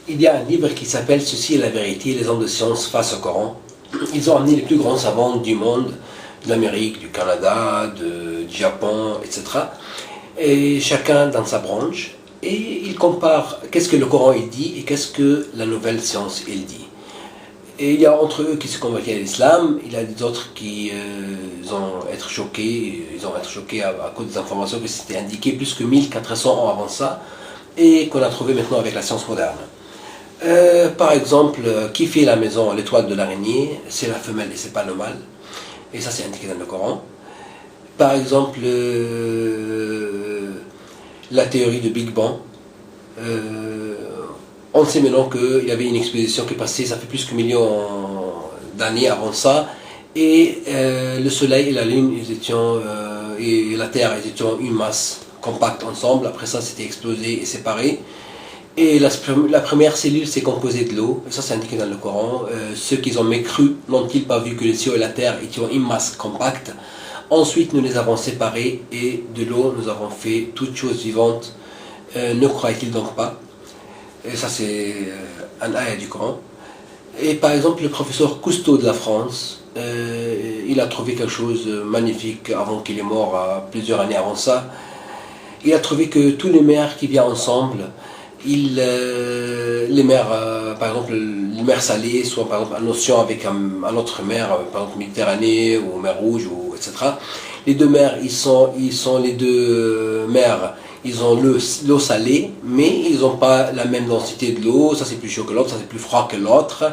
Il y a un livre qui s'appelle Ceci est la vérité, les hommes de science face au Coran. Ils ont amené les plus grands savants du monde, de l'Amérique, du Canada, du Japon, etc. Et chacun dans sa branche. Et ils comparent qu'est-ce que le Coran il dit et qu'est-ce que la nouvelle science il dit. Et il y a entre eux qui se convertissent à l'islam, il y a des autres qui vont être choqués, à cause des informations que c'était indiqué plus que 1400 ans avant ça, et qu'on a trouvé maintenant avec la science moderne. Par exemple, qui fait la maison, l'étoile de l'araignée, c'est la femelle et c'est pas le mâle. Et ça c'est indiqué dans le Coran. Par exemple, la théorie de Big Bang. On sait maintenant qu'il y avait une expédition qui est passée, ça fait plus que millions d'années avant ça. Et le Soleil et la Lune, et la Terre, ils étaient une masse compacte ensemble. Après ça, c'était explosé et séparé. Et la première cellule s'est composée de l'eau, ça c'est indiqué dans le Coran. Ceux qui ont mécru n'ont-ils pas vu que le ciel et la terre étaient une masse compacte. Ensuite nous les avons séparés et de l'eau nous avons fait toutes choses vivantes. Ne croient-ils donc pas? Et ça c'est un ayat du Coran. Et par exemple le professeur Cousteau de la France, il a trouvé quelque chose de magnifique avant qu'il est mort, plusieurs années avant ça. Il a trouvé que tous les mers qui viennent ensemble, les mers, par exemple, les mers salées, soit par exemple un océan avec un autre mer, par exemple Méditerranée ou mer Rouge, etc. Les deux mers, ils sont les deux mers, ils ont l'eau salée, mais ils n'ont pas la même densité de l'eau. Ça c'est plus chaud que l'autre, ça c'est plus froid que l'autre.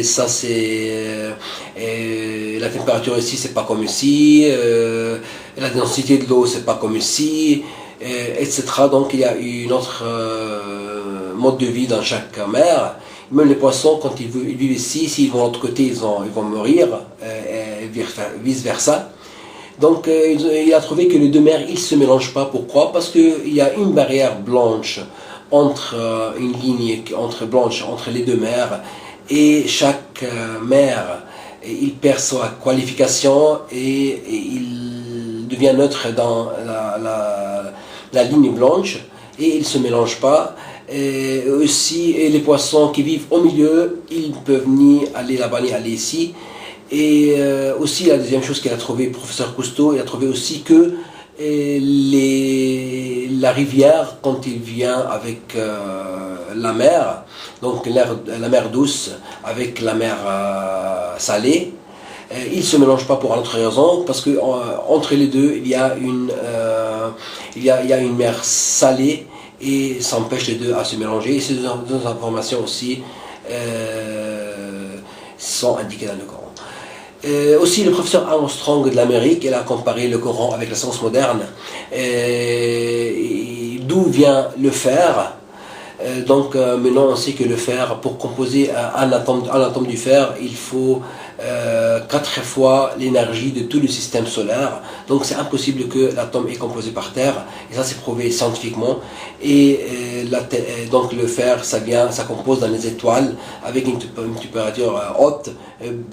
Ça c'est la température ici, c'est pas comme ici. La densité de l'eau, c'est pas comme ici. Etc. Donc il y a une autre mode de vie dans chaque mer. Même les poissons, quand ils vivent ici, s'ils vont de l'autre côté, ils vont mourir, et vice versa. Donc il a trouvé que les deux mers, ils ne se mélangent pas. Pourquoi? Parce qu'il y a une barrière blanche une ligne blanche entre les deux mers, et chaque mer, il perd sa qualification et il devient neutre dans la ligne blanche, et ils ne se mélangent pas. Et les poissons qui vivent au milieu, ils peuvent ni aller là-bas ni aller ici. Et aussi la deuxième chose qu'il a trouvé, le professeur Cousteau, il a trouvé aussi que la rivière, quand il vient avec la mer, donc la mer douce avec la mer salée, ils ne se mélangent pas pour une autre raison, parce que entre les deux il y a une mer salée, et ça empêche les deux à se mélanger. Et ces deux informations aussi sont indiquées dans le Coran. Aussi le professeur Armstrong de l'Amérique, il a comparé le Coran avec la science moderne. D'où vient le fer? Donc maintenant on sait que le fer, pour composer un atome du fer, il faut 4 fois l'énergie de tout le système solaire. Donc c'est impossible que l'atome est composé par terre, et ça c'est prouvé scientifiquement. Et donc le fer, ça compose dans les étoiles avec une température haute,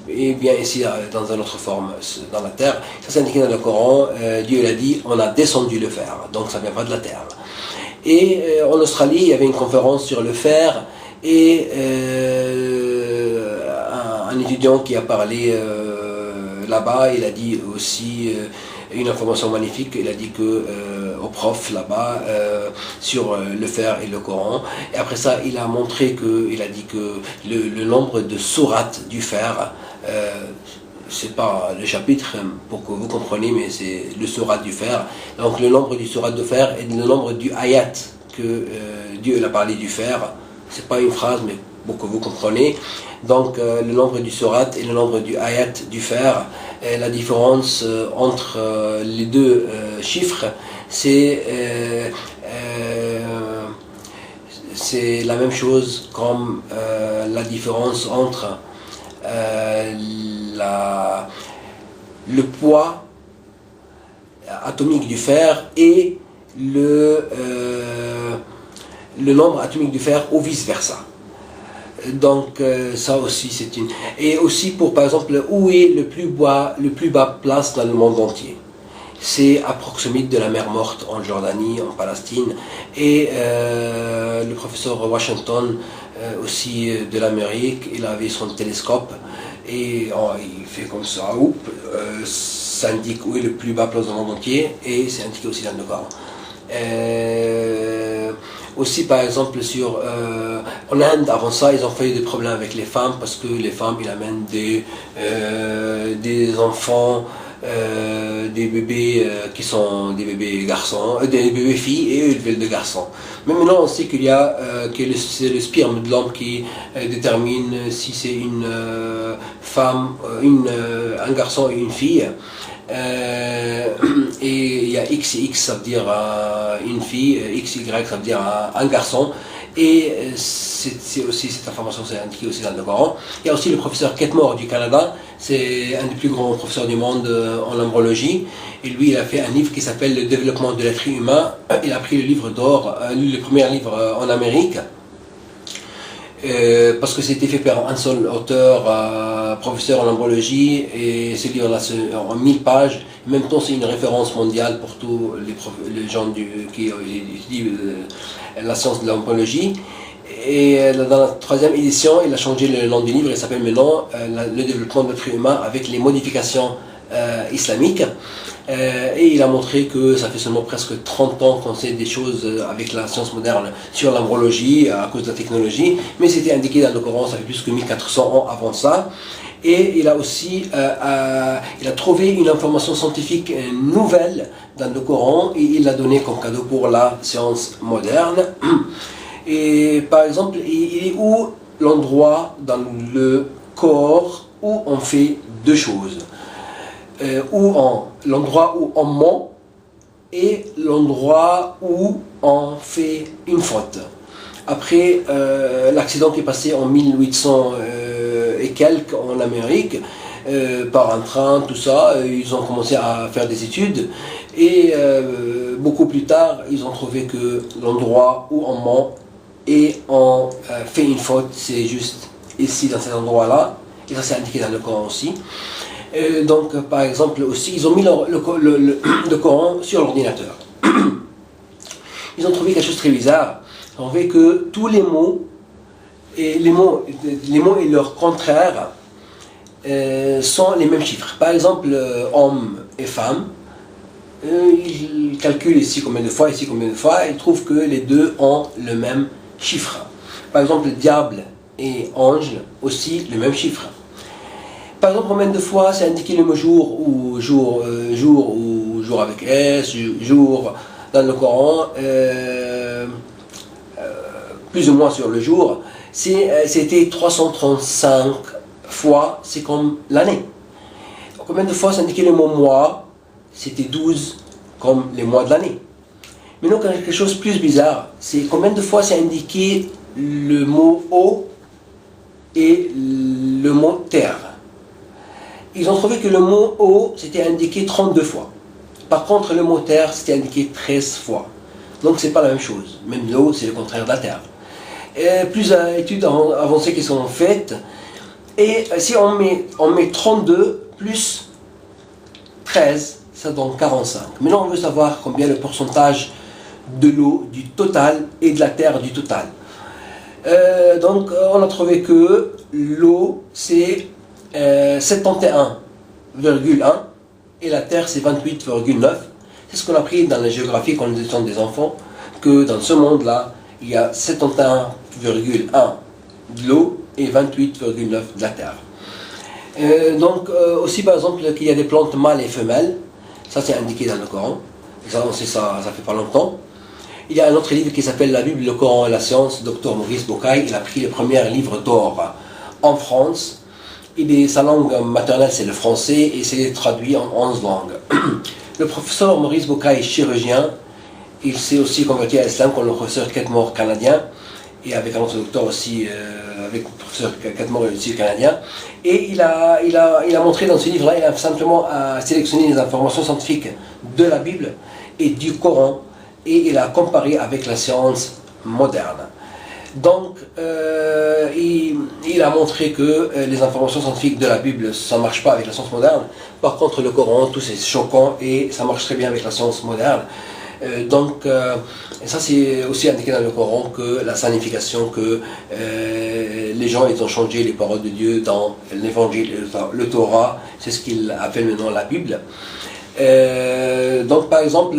et vient ici dans une autre forme dans la terre. Ça c'est indiqué dans le Coran. Dieu l'a dit, on a descendu le fer, donc ça ne vient pas de la terre. Et en Australie, il y avait une conférence sur le fer, et un étudiant qui a parlé là-bas, il a dit aussi une information magnifique. Il a dit que au prof là-bas sur le fer et le Coran. Et après ça, il a dit que le nombre de sourates du fer, c'est pas le chapitre pour que vous compreniez, mais c'est le surat du fer. Donc le nombre du surat de fer et le nombre du ayat que Dieu a parlé du fer. C'est pas une phrase, mais pour que vous compreniez. Donc le nombre du surat et le nombre du ayat du fer, et la différence entre les deux chiffres, c'est la même chose comme la différence entre le poids atomique du fer et le nombre atomique du fer, ou vice versa. Donc ça aussi c'est une... Et aussi pour, par exemple, où est le plus bas place dans le monde entier? c'est à proximité de la mer Morte en Jordanie, en Palestine. Et le professeur Washington, aussi de l'Amérique, il avait son télescope et il fait comme ça, ça indique où est le plus bas place du monde entier et c'est indiqué aussi dans le Coran. Aussi par exemple en Inde, avant ça, ils ont fait des problèmes avec les femmes parce que les femmes ils amènent des enfants, des bébés qui sont des bébés garçons, des bébés filles et eux ils veulent des garçons. Mais maintenant on sait qu'il y a que c'est le sperme de l'homme qui détermine si c'est une femme, un garçon et une fille. Et il y a X et X, ça veut dire une fille, X, Y, ça veut dire un garçon. Et c'est aussi cette information, c'est indiqué aussi dans le Coran. Il y a aussi le professeur Ketmore du Canada, c'est un des plus grands professeurs du monde en embryologie. Et lui, il a fait un livre qui s'appelle Le développement de l'être humain. Il a pris le livre d'or, le premier livre en Amérique. Parce que c'était fait par un seul auteur, professeur en embryologie, et ce livre-là en 1000 pages. En même temps, c'est une référence mondiale pour tous les gens qui étudient la science de l'embryologie. Et dans la troisième édition, il a changé le nom du livre, il s'appelle maintenant Le développement de l'être humain avec les modifications islamiques. Et il a montré que ça fait seulement presque 30 ans qu'on sait des choses avec la science moderne sur l'embryologie à cause de la technologie, mais c'était indiqué dans le Coran, ça fait plus que 1400 ans avant ça. Et il a aussi il a trouvé une information scientifique nouvelle dans le Coran et il l'a donné comme cadeau pour la science moderne. Et par exemple, il est où l'endroit dans le corps où on fait deux choses, l'endroit où on ment et l'endroit où on fait une faute. Après l'accident qui est passé en 1800 et quelques en Amérique, par un train, tout ça, ils ont commencé à faire des études et beaucoup plus tard, ils ont trouvé que l'endroit où on ment et on fait une faute, c'est juste ici dans cet endroit-là, et ça c'est indiqué dans le Coran aussi. Donc par exemple aussi, ils ont mis le Coran sur l'ordinateur. Ils ont trouvé quelque chose de très bizarre. Ils ont trouvé que tous les mots et leurs contraires sont les mêmes chiffres. Par exemple, homme et femme, ils calculent ici combien de fois, ici combien de fois, ils trouvent que les deux ont le même chiffre. Par exemple, diable et ange, aussi le même chiffre. Par exemple, combien de fois c'est indiqué le mot jour ou jour avec S, jour dans le Coran, plus ou moins sur le jour, c'était 335 fois, c'est comme l'année. Combien de fois c'est indiqué le mot mois, c'était 12 comme les mois de l'année. Maintenant, quelque chose de plus bizarre, c'est combien de fois c'est indiqué le mot eau et le mot terre. Ils ont trouvé que le mot eau, c'était indiqué 32 fois. Par contre, le mot terre, c'était indiqué 13 fois. Donc, c'est pas la même chose. Même l'eau, c'est le contraire de la terre. Et plusieurs études avancées qui sont faites. Et si on met 32 plus 13, ça donne 45. Maintenant, on veut savoir combien le pourcentage de l'eau du total et de la terre du total. Donc, on a trouvé que l'eau, c'est 71,1 et la terre, c'est 28,9. C'est ce qu'on a appris dans la géographie quand nous étions des enfants, que dans ce monde-là, il y a 71,1 de l'eau et 28,9 de la terre. Donc, aussi par exemple, qu'il y a des plantes mâles et femelles, ça c'est indiqué dans le Coran, ça, on sait ça, ça fait pas longtemps. Il y a un autre livre qui s'appelle La Bible, le Coran et la science, Dr Maurice Bucaille, il a pris le premier livre d'or en France. Sa langue maternelle c'est le français et c'est traduit en 11 langues. Le professeur Maurice Bucaille est chirurgien, il s'est aussi converti à l'islam comme le professeur Ketmore canadien, et avec un autre docteur aussi, avec le professeur Ketmore aussi canadien. Et il a montré dans ce livre-là, il a simplement sélectionné les informations scientifiques de la Bible et du Coran, et il a comparé avec la science moderne. Donc, il a montré que les informations scientifiques de la Bible, ça ne marche pas avec la science moderne. Par contre, le Coran, tout c'est choquant et ça marche très bien avec la science moderne. Et ça c'est aussi indiqué dans le Coran que la signification que les gens ils ont changé les paroles de Dieu dans l'évangile, le Torah, c'est ce qu'ils appellent maintenant la Bible. Donc par exemple,